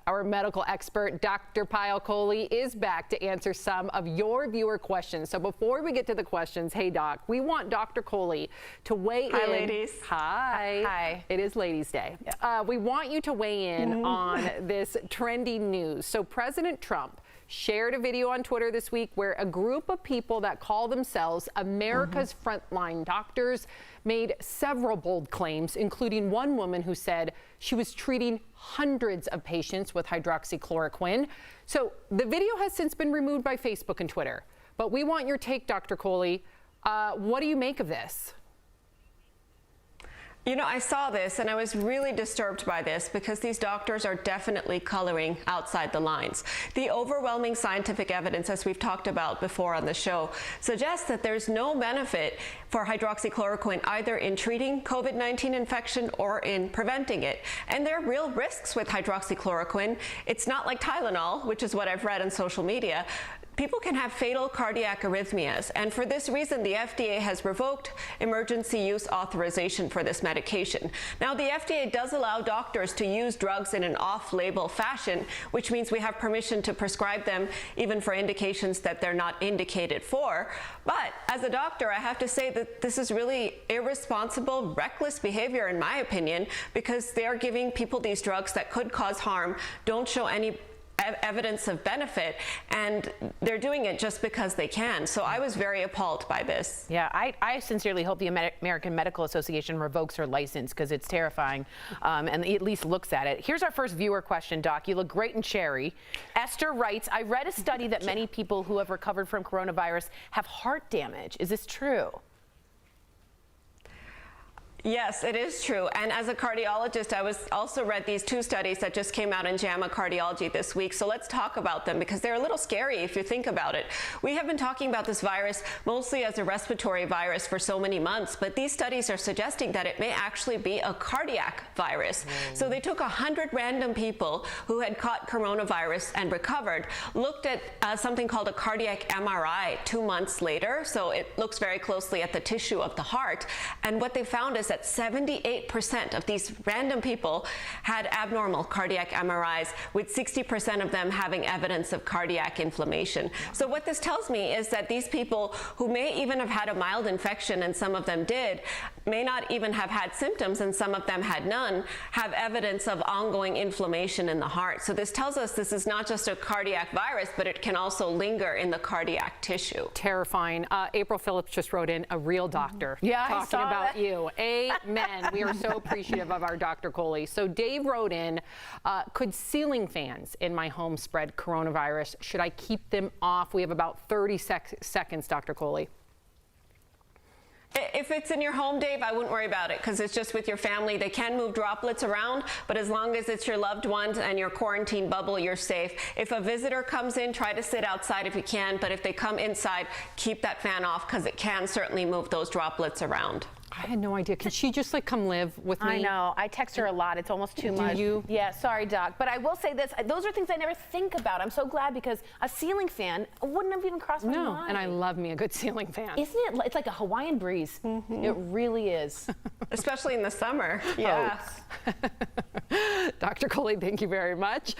Our medical expert, Dr. Kohli, is back to answer some of your viewer questions. So before we get to the questions, hey, Doc, we want Dr. Kohli to weigh in. Hi, ladies. Hi. Hi. It is Ladies' Day. Yeah. We want you to weigh in on this trendy news. So President Trump shared a video on Twitter this week where a group of people that call themselves America's frontline doctors made several bold claims, including one woman who said she was treating hundreds of patients with hydroxychloroquine. So the video has since been removed by Facebook and Twitter. But we want your take, Dr. Kohli. What do you make of this? You know, I saw this and I was really disturbed by this because these doctors are definitely coloring outside the lines. The overwhelming scientific evidence, as we've talked about before on the show, suggests that there's no benefit for hydroxychloroquine either in treating COVID-19 infection or in preventing it. And there are real risks with hydroxychloroquine. It's not like Tylenol, which is what I've read on social media. People can have fatal cardiac arrhythmias, and for this reason, the FDA has revoked emergency use authorization for this medication. Now, the FDA does allow doctors to use drugs in an off-label fashion, which means we have permission to prescribe them even for indications that they're not indicated for. But as a doctor, I have to say that this is really irresponsible, reckless behavior, in my opinion, because they are giving people these drugs that could cause harm, don't show any evidence of benefit, and they're doing it just because they can. So I was very appalled by this. Yeah, I sincerely hope the American Medical Association revokes her license because it's terrifying, and at least looks at it. Here's our first viewer question, Doc. You look great and cherry. Esther writes, I read a study that many people who have recovered from coronavirus have heart damage. Is this true? Yes, it is true. And as a cardiologist, I also read these two studies that just came out in JAMA Cardiology this week. So let's talk about them because they're a little scary if you think about it. We have been talking about this virus mostly as a respiratory virus for so many months, but these studies are suggesting that it may actually be a cardiac virus. So they took 100 random people who had caught coronavirus and recovered, looked at something called a cardiac MRI 2 months later. So it looks very closely at the tissue of the heart. And what they found is that 78% of these random people had abnormal cardiac MRIs, with 60% of them having evidence of cardiac inflammation. So what this tells me is that these people who may even have had a mild infection, and some of them did, may not even have had symptoms, and some of them had none, have evidence of ongoing inflammation in the heart. So this tells us this is not just a cardiac virus, but it can also linger in the cardiac tissue. Terrifying. April Phillips just wrote in, a real doctor. Yeah, talking about you. Amen. We are so appreciative of our Dr. Kohli. So Dave wrote in, could ceiling fans in my home spread coronavirus? Should I keep them off? We have about 30 seconds, Dr. Kohli. If it's in your home, Dave, I wouldn't worry about it because it's just with your family. They can move droplets around, but as long as it's your loved ones and your quarantine bubble, you're safe. If a visitor comes in, try to sit outside if you can, but if they come inside, keep that fan off because it can certainly move those droplets around. I had no idea. Can she just come live with me? I know. I text her a lot. It's almost too much. Do you? Yeah, sorry, Doc. But I will say this. Those are things I never think about. I'm so glad because a ceiling fan wouldn't have even crossed my mind. No, and I love me a good ceiling fan. Isn't it? It's like a Hawaiian breeze. It really is. Especially in the summer. Yeah. Dr. Kohli, thank you very much.